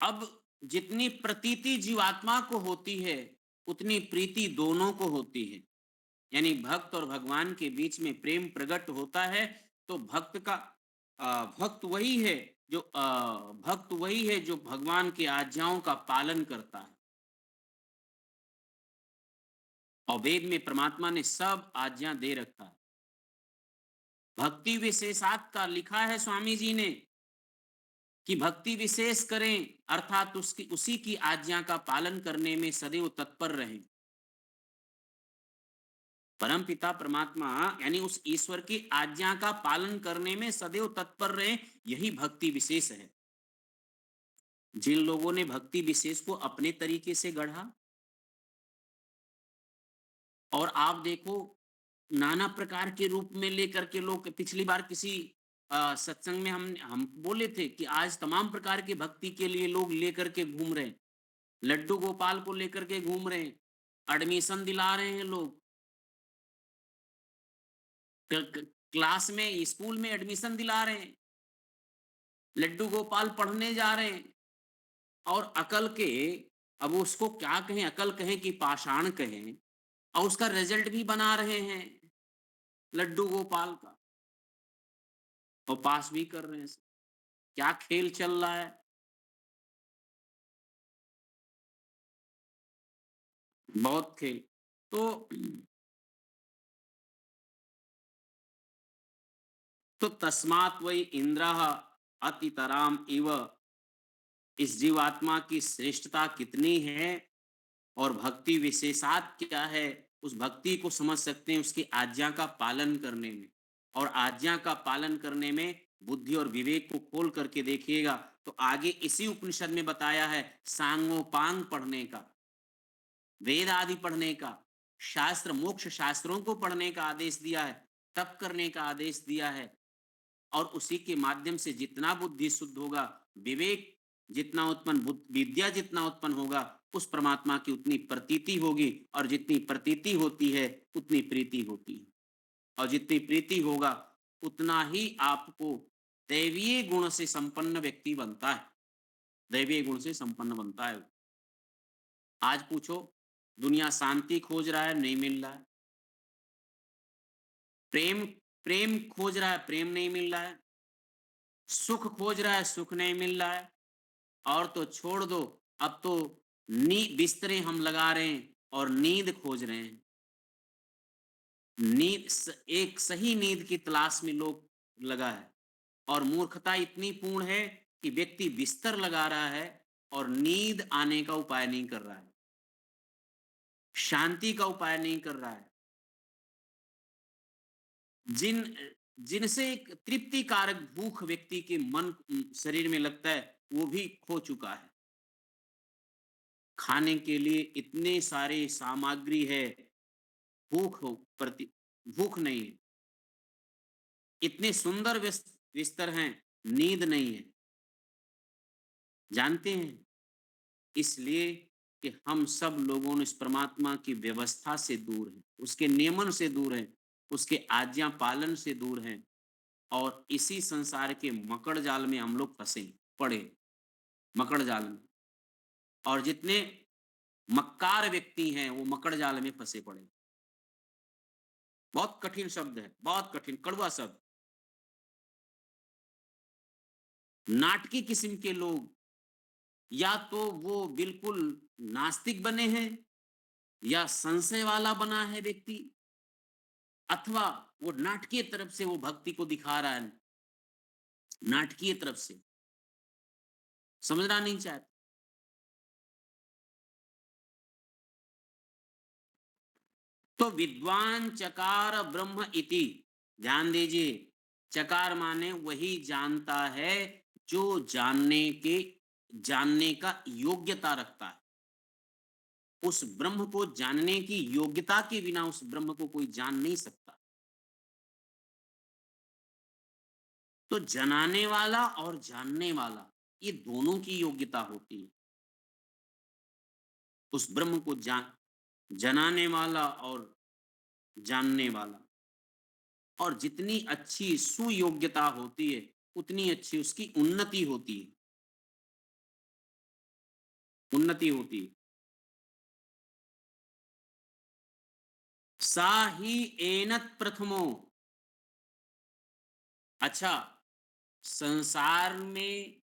अब जितनी प्रतीति जीवात्मा को होती है, उतनी प्रीति दोनों को होती है। यानी भक्त और भगवान के बीच में प्रेम प्रकट होता है, तो भक्त वही है जो भगवान की आज्ञाओं का पालन करता है। और वेद में परमात्मा ने सब आज्ञा दे रखा है। भक्ति विशेषात का लिखा है स्वामी जी ने कि भक्ति विशेष करें, अर्थात उसकी उसी की आज्ञा का पालन करने में सदैव तत्पर रहें। परम पिता परमात्मा यानी उस ईश्वर की आज्ञा का पालन करने में सदैव तत्पर रहें, यही भक्ति विशेष है। जिन लोगों ने भक्ति विशेष को अपने तरीके से गढ़ा, और आप देखो नाना प्रकार के रूप में लेकर के लोग, पिछली बार किसी सत्संग में हम बोले थे कि आज तमाम प्रकार की भक्ति के लिए लोग लेकर के घूम रहे हैं। लड्डू गोपाल को लेकर के घूम रहे हैं, एडमिशन दिला रहे हैं लोग, क्लास में स्कूल में एडमिशन दिला रहे हैं, लड्डू गोपाल पढ़ने जा रहे हैं। और अकल के, अब उसको क्या कहें, अकल कहें कि पाषाण कहें, और उसका रिजल्ट भी बना रहे हैं लड्डू गोपाल का, और पास भी कर रहे हैं। क्या खेल चल रहा है। बहुत खेल। तो तस्मात् वै इंद्रः अतितराम इव, इस जीवात्मा की श्रेष्ठता कितनी है और भक्ति विशेषात क्या है, उस भक्ति को समझ सकते हैं उसकी आज्ञा का पालन करने में। और आज्ञा का पालन करने में बुद्धि और विवेक को खोल करके देखिएगा तो आगे इसी उपनिषद में बताया है सांगोपांग पढ़ने का, वेद आदि पढ़ने का, शास्त्र मोक्ष शास्त्रों को पढ़ने का आदेश दिया है, तप करने का आदेश दिया है। और उसी के माध्यम से जितना बुद्धि शुद्ध होगा, विवेक जितना उत्पन्न, विद्या जितना उत्पन्न होगा, उस परमात्मा की उतनी प्रतीति होगी, और जितनी प्रतीति होती है उतनी प्रीति होती है, और जितनी प्रीति होगा उतना ही आपको दैवीय गुण से संपन्न व्यक्ति बनता है, दैवीय गुण से संपन्न बनता है। आज पूछो, दुनिया शांति खोज रहा है, नहीं मिल रहा है। प्रेम प्रेम खोज रहा है, प्रेम नहीं मिल रहा है। सुख खोज रहा है, सुख नहीं मिल रहा है। और तो छोड़ दो, अब तो बिस्तरे हम लगा रहे हैं और नींद खोज रहे हैं। एक सही नींद की तलाश में लोग लगा है, और मूर्खता इतनी पूर्ण है कि व्यक्ति बिस्तर लगा रहा है और नींद आने का उपाय नहीं कर रहा है, शांति का उपाय नहीं कर रहा है। जिन जिनसे एक तृप्ति कारक भूख व्यक्ति के मन शरीर में लगता है, वो भी खो चुका है। खाने के लिए इतने सारे सामग्री है, भूख हो प्रति भूख नहीं है। इतने सुंदर बिस्तर हैं, नींद नहीं है। जानते हैं, इसलिए कि हम सब लोगों ने इस परमात्मा की व्यवस्था से दूर हैं, उसके नियमन से दूर हैं, उसके आज्ञा पालन से दूर हैं, और इसी संसार के मकड़ जाल में हम लोग फंसे पड़े, मकड़ जाल में। और जितने मक्कार व्यक्ति हैं वो मकड़ जाल में फंसे पड़े। बहुत कठिन शब्द है, बहुत कठिन कड़वा शब्द। नाटकी किस्म के लोग, या तो वो बिल्कुल नास्तिक बने हैं, या संशय वाला बना है व्यक्ति, अथवा वो नाटकीय तरफ से वो भक्ति को दिखा रहा है, नाटकीय तरफ से समझना नहीं चाहता। तो विद्वान चकार ब्रह्म इति, ध्यान दीजिए, चकार माने वही जानता है जो जानने का योग्यता रखता है। उस ब्रह्म को जानने की योग्यता के बिना उस ब्रह्म को कोई जान नहीं सकता। तो जनाने वाला और जानने वाला, ये दोनों की योग्यता होती है। उस ब्रह्म को जनाने वाला और जानने वाला। और जितनी अच्छी सुयोग्यता होती है, उतनी अच्छी उसकी उन्नति होती है। उन्नति होती है। सा ही एनत प्रथमो। अच्छा, संसार में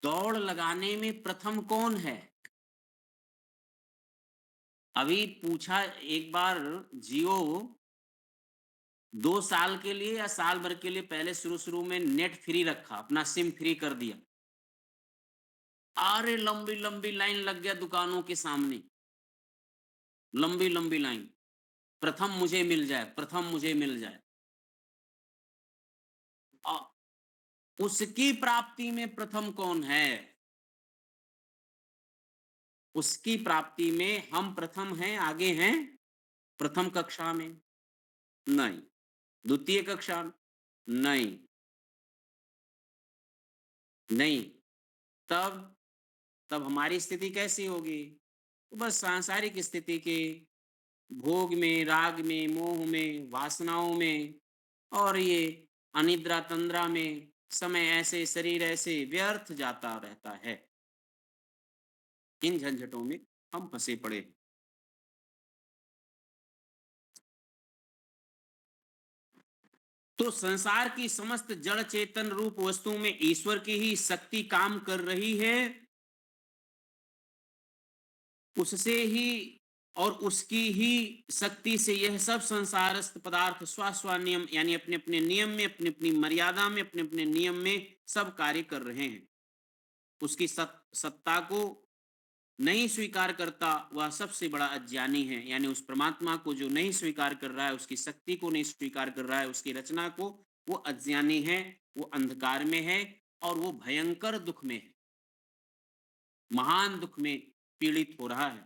दौड़ लगाने में प्रथम कौन है? अभी पूछा एक बार, जियो 2 साल के लिए या साल भर के लिए पहले शुरू-शुरू में नेट फ्री रखा, अपना सिम फ्री कर दिया। अरे लंबी-लंबी लाइन लग गया दुकानों के सामने, लंबी-लंबी लाइन। प्रथम मुझे मिल जाए, प्रथम मुझे मिल जाए। अ, उसकी प्राप्ति में प्रथम कौन है? उसकी प्राप्ति में हम प्रथम हैं, आगे हैं प्रथम कक्षा में? नहीं। द्वितीय कक्षा में? नहीं, नहीं। तब तब हमारी स्थिति कैसी होगी? तो बस सांसारिक स्थिति के भोग में, राग में, मोह में, वासनाओं में और ये अनिद्रा तंद्रा में समय ऐसे, शरीर ऐसे व्यर्थ जाता रहता है। इन झंझटों में हम फंसे पड़े हैं। तो संसार की समस्त जड़ चेतन रूप वस्तु में ईश्वर की ही शक्ति काम कर रही है, उससे ही और उसकी ही शक्ति से यह सब संसारस्थ पदार्थ स्व नियम यानी अपने अपने नियम में, अपनी अपनी मर्यादा में, अपने अपने नियम में सब कार्य कर रहे हैं। उसकी सत्ता को नहीं स्वीकार करता, वह सबसे बड़ा अज्ञानी है। यानी उस परमात्मा को जो नहीं स्वीकार कर रहा है, उसकी शक्ति को नहीं स्वीकार कर रहा है, उसकी रचना को, वो अज्ञानी है, वो अंधकार में है और वो भयंकर दुख में है, महान दुख में पीड़ित हो रहा है।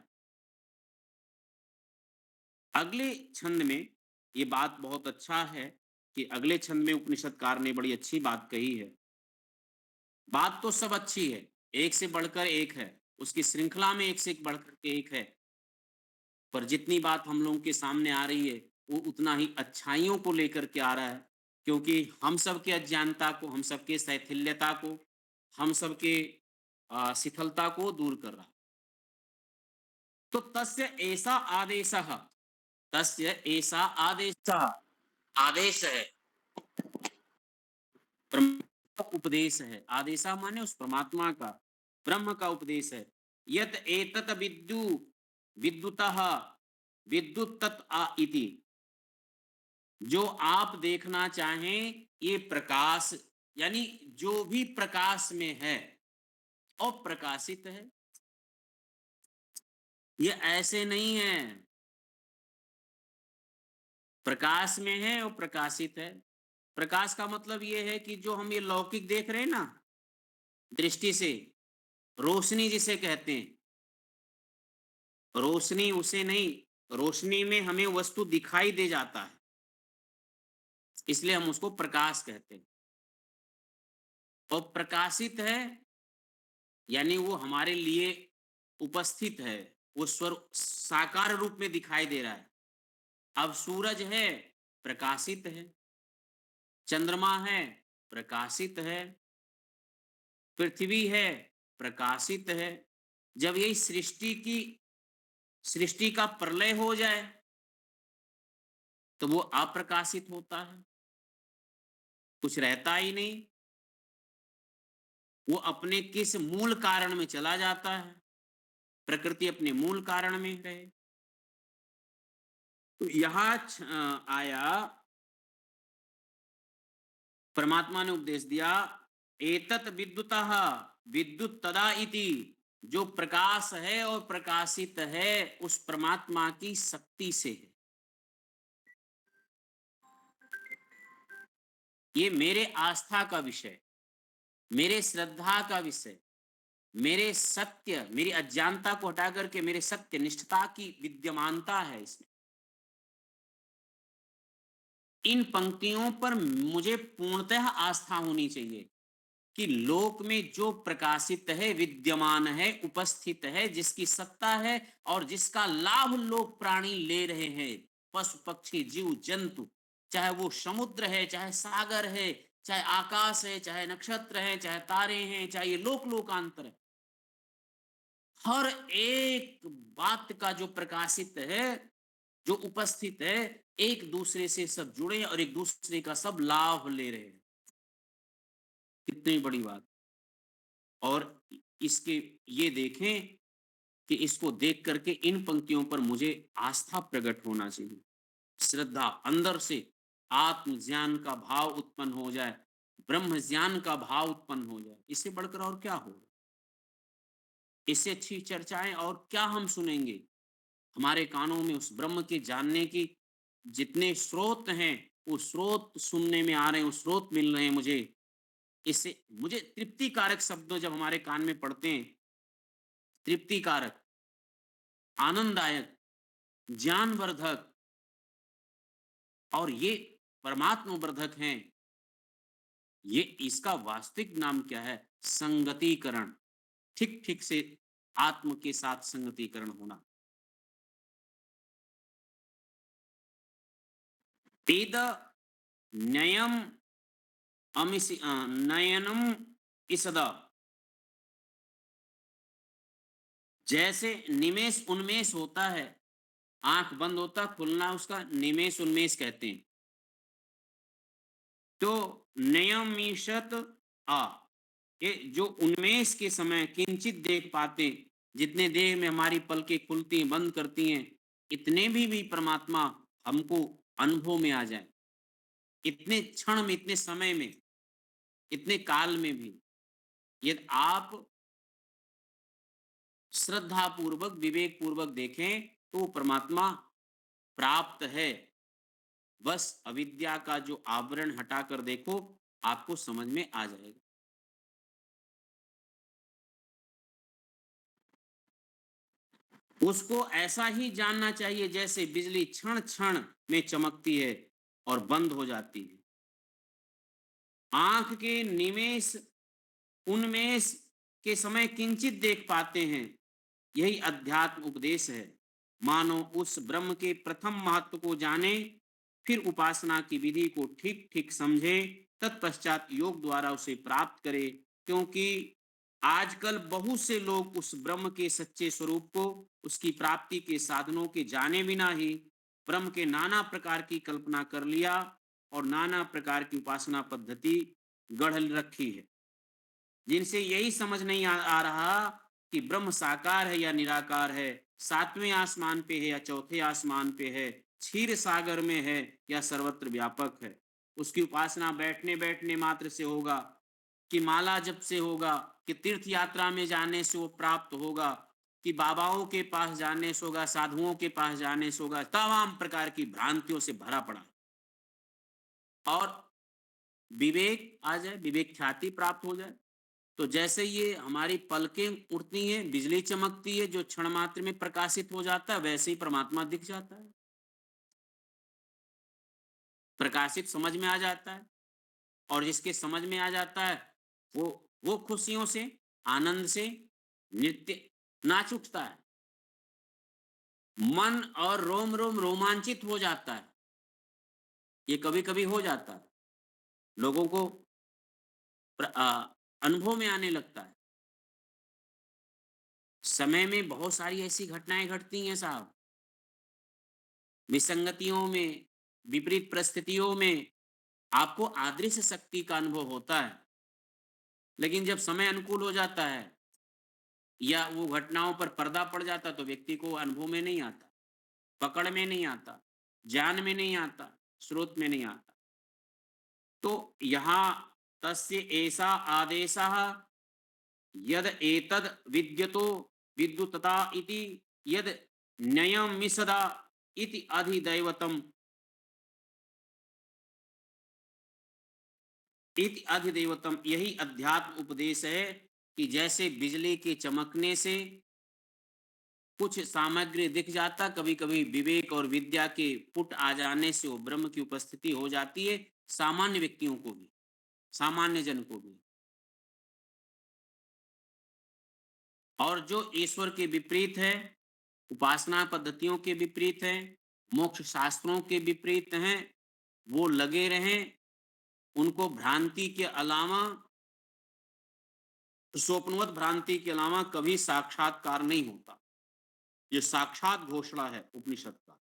अगले छंद में ये बात बहुत अच्छा है कि अगले छंद में उपनिषदकार ने बड़ी अच्छी बात कही है। बात तो सब अच्छी है, एक से बढ़कर एक है, उसकी श्रृंखला में एक से एक बढ़कर के एक है, पर जितनी बात हम लोगों के सामने आ रही है, वो उतना ही अच्छाइयों को लेकर के आ रहा है, क्योंकि हम सबके अज्ञानता को, हम सबके शैथिल्यता को, हम सबके शिथिलता को दूर कर रहा है। तो तस्य ऐसा आदेश, तस्य ऐसा आदेश, आदेश है, उपदेश है। आदेशा माने उस परमात्मा का, ब्रह्म का उपदेश है। यत एतत विद्युतः विद्युत तत् आ इति, जो आप देखना चाहें ये प्रकाश, यानी जो भी प्रकाश में है अप्रकाशित है। ये ऐसे नहीं है, प्रकाश में है और प्रकाशित है। प्रकाश का मतलब ये है कि जो हम ये लौकिक देख रहे हैं ना, दृष्टि से, रोशनी जिसे कहते हैं, रोशनी उसे नहीं, रोशनी में हमें वस्तु दिखाई दे जाता है, इसलिए हम उसको प्रकाश कहते हैं। और प्रकाशित है यानी वो हमारे लिए उपस्थित है, वो स्वर साकार रूप में दिखाई दे रहा है। अब सूरज है, प्रकाशित है, चंद्रमा है, प्रकाशित है, पृथ्वी है, प्रकाशित है। जब यही सृष्टि का प्रलय हो जाए तो वो अप्रकाशित होता है, कुछ रहता ही नहीं, वो अपने किस मूल कारण में चला जाता है, प्रकृति अपने मूल कारण में रहे। तो यहां आया, परमात्मा ने उपदेश दिया, एतत विद्युतः विद्युत तदा इति, जो प्रकाश है और प्रकाशित है उस परमात्मा की शक्ति से है। ये मेरे आस्था का विषय, मेरे श्रद्धा का विषय, मेरे सत्य, मेरी अज्ञानता को हटा करके मेरे सत्य निष्ठता की विद्यमानता है इसमें। इन पंक्तियों पर मुझे पूर्णतः आस्था होनी चाहिए कि लोक में जो प्रकाशित है, विद्यमान है, उपस्थित है, जिसकी सत्ता है और जिसका लाभ लोग प्राणी ले रहे हैं, पशु पक्षी जीव जंतु, चाहे वो समुद्र है, चाहे सागर है, चाहे आकाश है, चाहे नक्षत्र है, चाहे तारे हैं, चाहे ये लोक लोकांतर है। हर एक बात का जो प्रकाशित है, जो उपस्थित है, एक दूसरे से सब जुड़े हैं और एक दूसरे का सब लाभ ले रहे हैं। कितनी बड़ी बात। और इसके ये देखें कि इसको देख करके इन पंक्तियों पर मुझे आस्था प्रकट होना चाहिए। श्रद्धा अंदर से आत्म ज्ञान का भाव उत्पन्न हो जाए, ब्रह्म ज्ञान का भाव उत्पन्न हो जाए। इससे बढ़कर और क्या होगा? इससे अच्छी चर्चाएं और क्या हम सुनेंगे? हमारे कानों में उस ब्रह्म के जानने की जितने स्रोत हैं, वो स्रोत सुनने में आ रहे हैं, वो स्रोत मिल रहे हैं मुझे। इससे मुझे तृप्तिकारक शब्द जब हमारे कान में पड़ते हैं, तृप्तिकारक, आनंददायक, ज्ञानवर्धक और ये परमात्मवर्धक हैं। ये इसका वास्तविक नाम क्या है? संगतिकरण। ठीक-ठीक से आत्म के साथ संगतिकरण होना। तेद नयम नयनम इसद, जैसे निमेष उन्मेष होता है, आंख बंद होता खुलना उसका निमेष उन्मेष कहते हैं। तो नयमीषत आ, ये जो उन्मेष के समय किंचित देख पाते, जितने देह में हमारी पलकें खुलती बंद करती हैं, इतने भी परमात्मा हमको अनुभव में आ जाए, इतने क्षण में, इतने समय में, इतने काल में भी यदि आप श्रद्धा पूर्वक विवेक पूर्वक देखें तो वो परमात्मा प्राप्त है। बस अविद्या का जो आवरण हटाकर देखो, आपको समझ में आ जाएगा। उसको ऐसा ही जानना चाहिए जैसे बिजली क्षण क्षण में चमकती है और बंद हो जाती है। आंख के निमेष उन्मेष के समय किंचित देख पाते हैं, यही अध्यात्म उपदेश है। मानो उस ब्रह्म के प्रथम महत्व को जाने, फिर उपासना की विधि को ठीक ठीक समझे, तत्पश्चात योग द्वारा उसे प्राप्त करे। क्योंकि आजकल बहुत से लोग उस ब्रह्म के सच्चे स्वरूप को, उसकी प्राप्ति के साधनों के जाने बिना ही ब्रह्म के नाना प्रकार की कल्पना कर लिया और नाना प्रकार की उपासना पद्धति गढ़ रखी है, जिनसे यही समझ नहीं आ रहा कि ब्रह्म साकार है या निराकार है, सातवें आसमान पे है या चौथे आसमान पे है, क्षीर सागर में है या सर्वत्र व्यापक है। उसकी उपासना बैठने बैठने मात्र से होगा, कि माला जप से होगा, कि तीर्थ यात्रा में जाने से वो प्राप्त होगा, कि बाबाओं के पास जाने से होगा, साधुओं के पास जाने से होगा। तमाम प्रकार की भ्रांतियों से भरा पड़ा है। और विवेक आ जाए, विवेक ख्याति प्राप्त हो जाए, तो जैसे ये हमारी पलकें उड़ती हैं, बिजली चमकती है, जो क्षण मात्र में प्रकाशित हो जाता है, वैसे ही परमात्मा दिख जाता है, प्रकाशित समझ में आ जाता है। और जिसके समझ में आ जाता है, वो खुशियों से, आनंद से नृत्य नाच उठता है। मन और रोम रोम रोमांचित हो जाता है। ये कभी-कभी हो जाता है। लोगों को अनुभव में आने लगता है। समय में बहुत सारी ऐसी घटनाएं घटती हैं साहब। विसंगतियों में, विपरीत परिस्थितियों में आपको अदृश्य शक्ति का अनुभव होता है। लेकिन जब समय अनुकूल हो जाता है या वो घटनाओं पर पर्दा पड़ जाता है, तो व्यक्ति को अनुभव में नहीं आता, पकड़ में नहीं आता, ज्ञान में नहीं आता, स्रोत में नहीं आता। तो यहाँ तस्य ऐसा आदेशः यद एतद विद्यतो विद्युतता इति यद न्ययमिषदा इति अधिदैवतम इति अधिदेवतम, यही अध्यात्म उपदेश है कि जैसे बिजली के चमकने से कुछ सामग्री दिख जाता, कभी कभी विवेक और विद्या के पुट आ जाने से वो ब्रह्म की उपस्थिति हो जाती है, सामान्य व्यक्तियों को भी, सामान्य जन को भी। और जो ईश्वर के विपरीत है, उपासना पद्धतियों के विपरीत है, मोक्ष शास्त्रों के विपरीत हैं, वो लगे रहें, उनको भ्रांति के अलावा, स्वप्नवत भ्रांति के अलावा कभी साक्षात्कार नहीं होता। ये साक्षात घोषणा है उपनिषद का।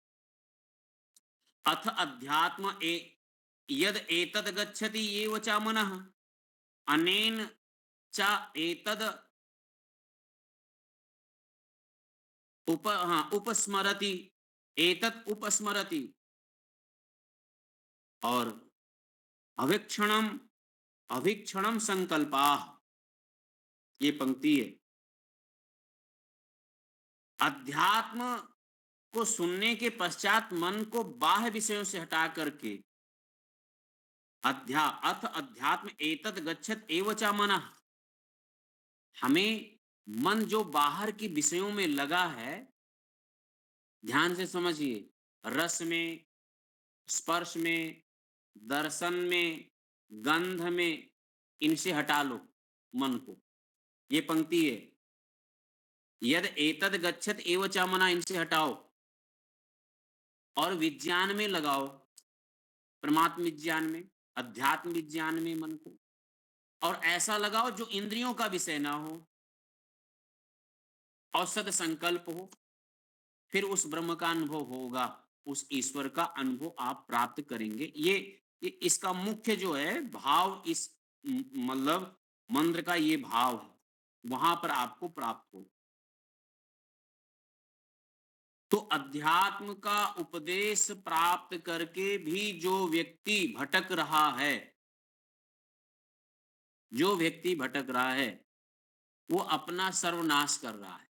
अथ अध्यात्म यद एतद गच्छति एव च मनः अनेन च एतद उपस्मरति, एतत् उपस्मरति। और अभिक्षणम अभिक्षणम संकल्पाः, ये पंक्ति है। अध्यात्म को सुनने के पश्चात मन को बाह्य विषयों से हटा करके अथ अध्यात्म एतत् गच्छत एव च मनः, हमें मन जो बाहर की विषयों में लगा है, ध्यान से समझिए, रस में, स्पर्श में, दर्शन में, गंध में, इनसे हटा लो मन को। ये पंक्ति है, यद एतद गच्छत एव च मनः, इनसे हटाओ और विज्ञान में लगाओ, परमात्म विज्ञान में, अध्यात्म विज्ञान में मन को। और ऐसा लगाओ जो इंद्रियों का विषय ना हो और सद संकल्प हो, फिर उस ब्रह्म का अनुभव होगा, उस ईश्वर का अनुभव आप प्राप्त करेंगे। ये इसका मुख्य जो है भाव, इस मतलब मंत्र का ये भाव है, वहां पर आपको प्राप्त हो। तो अध्यात्म का उपदेश प्राप्त करके भी जो व्यक्ति भटक रहा है, जो व्यक्ति भटक रहा है, वो अपना सर्वनाश कर रहा है।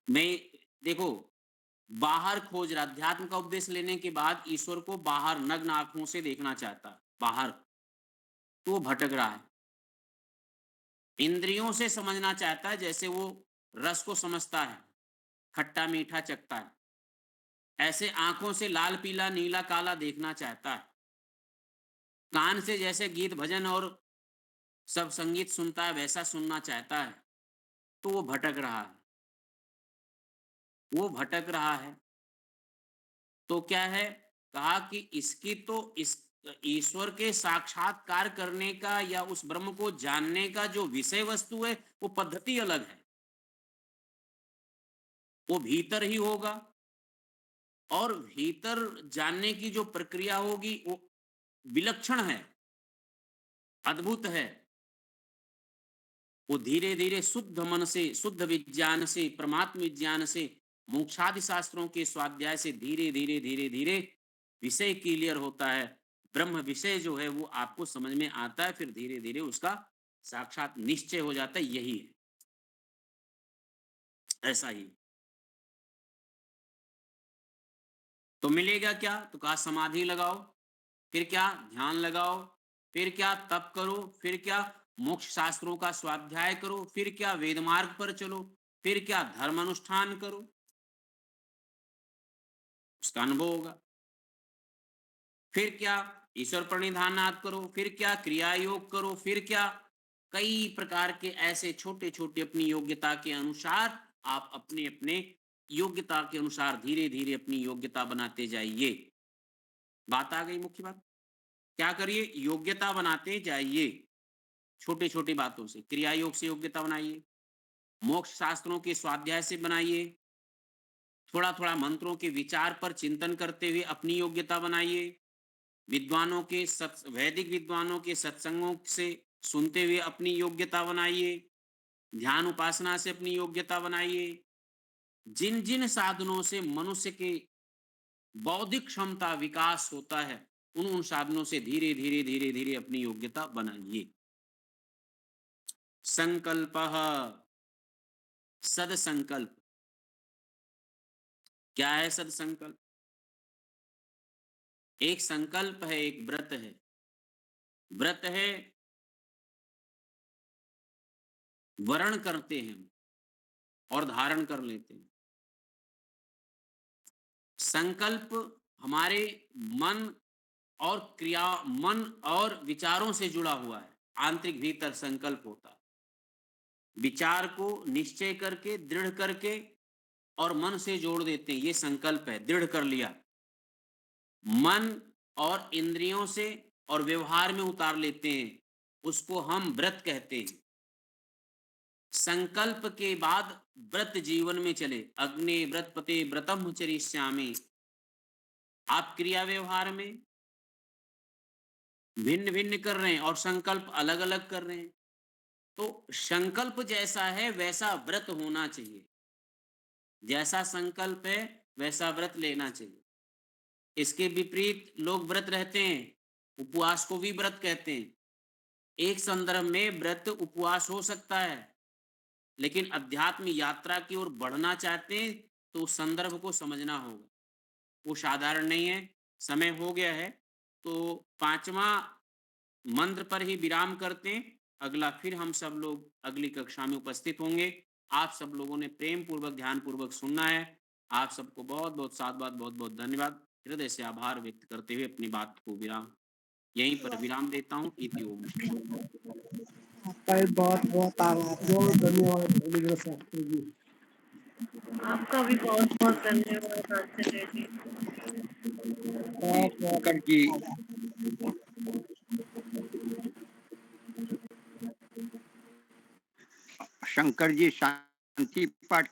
मैं, देखो, बाहर खोज रहा, अध्यात्म का उपदेश लेने के बाद ईश्वर को बाहर नग्न आंखों से देखना चाहता है बाहर, तो वो भटक रहा है। इंद्रियों से समझना चाहता है, जैसे वो रस को समझता है, खट्टा मीठा चखता है, ऐसे आंखों से लाल पीला नीला काला देखना चाहता है। कान से जैसे गीत भजन और सब संगीत सुनता है, वैसा सुनना चाहता है, तो वो भटक रहा है, वो भटक रहा है। तो क्या है, कहा कि इसकी तो इस ईश्वर के साक्षात्कार करने का या उस ब्रह्म को जानने का जो विषय वस्तु है, वो पद्धति अलग है, वो भीतर ही होगा। और भीतर जानने की जो प्रक्रिया होगी वो विलक्षण है, अद्भुत है। वो धीरे धीरे शुद्ध मन से, शुद्ध विज्ञान से, परमात्म विज्ञान से, मोक्षादि शास्त्रों के स्वाध्याय से धीरे धीरे धीरे धीरे विषय क्लियर होता है। ब्रह्म विषय जो है वो आपको समझ में आता है, फिर धीरे धीरे उसका साक्षात निश्चय हो जाता है। यही है, ऐसा ही। तो मिलेगा क्या, तो कहा समाधि लगाओ, फिर क्या ध्यान लगाओ, फिर क्या तप करो, फिर क्या मोक्ष शास्त्रों का स्वाध्याय करो, फिर क्या वेद मार्ग पर चलो, फिर क्या धर्म अनुष्ठान करो, उसका अनुभव होगा। फिर क्या ईश्वर प्रणिधानात करो, फिर क्या क्रिया योग करो, फिर क्या कई प्रकार के ऐसे छोटे छोटे अपनी योग्यता के अनुसार आप अपने अपने योग्यता के अनुसार धीरे धीरे अपनी योग्यता बनाते जाइए। बात आ गई मुख्य बात, क्या करिए, योग्यता बनाते जाइए, छोटे छोटे बातों से, क्रिया योग से योग्यता बनाइए, मोक्ष शास्त्रों के स्वाध्याय से बनाइए, थोड़ा थोड़ा मंत्रों के विचार पर चिंतन करते हुए अपनी योग्यता बनाइए, विद्वानों के वैदिक विद्वानों के सत्संगों से सुनते हुए अपनी योग्यता बनाइए, ध्यान उपासना से अपनी योग्यता बनाइए। जिन जिन साधनों से मनुष्य के बौद्धिक क्षमता विकास होता है, उन उन साधनों से धीरे धीरे धीरे धीरे अपनी योग्यता बनाइए। संकल्प, सदसंकल्प, क्या है सदसंकल्प? एक संकल्प है, एक व्रत है। व्रत है, वर्ण करते हैं और धारण कर लेते हैं। संकल्प हमारे मन और क्रिया, मन और विचारों से जुड़ा हुआ है, आंतरिक भीतर संकल्प होता है। विचार को निश्चय करके, दृढ़ करके और मन से जोड़ देते हैं, ये संकल्प है, दृढ़ कर लिया। मन और इंद्रियों से और व्यवहार में उतार लेते हैं, उसको हम व्रत कहते हैं। संकल्प के बाद व्रत जीवन में चले, अग्नि व्रतपते व्रतम चरिष्यामि। आप क्रिया व्यवहार में भिन्न भिन्न कर रहे हैं और संकल्प अलग अलग कर रहे हैं, तो संकल्प जैसा है वैसा व्रत होना चाहिए। जैसा संकल्प है वैसा व्रत लेना चाहिए। इसके विपरीत लोग व्रत रहते हैं, उपवास को भी व्रत कहते हैं। एक संदर्भ में व्रत उपवास हो सकता है, लेकिन अध्यात्म यात्रा की ओर बढ़ना चाहते हैं तो उस संदर्भ को समझना होगा, वो साधारण नहीं है। समय हो गया है, तो पांचवा मंत्र पर ही विराम करते हैं। अगला फिर हम सब लोग अगली कक्षा में उपस्थित होंगे। आप सब लोगों ने प्रेम पूर्वक ध्यान पूर्वक सुनना है। आप सबको बहुत बहुत साधुवाद, बहुत बहुत धन्यवाद। हृदय से आभार व्यक्त करते हुए अपनी बात को विराम यहीं पर विराम देता हूँ। इति ओम। आपका भी बहुत बहुत आभार, बहुत धन्यवाद अलीगढ़ शास्त्री जी। आपका भी बहुत बहुत धन्यवाद आचार्य जी। बहुत बहुत शंकर जी, आभार। शंकर जी शांति पाठ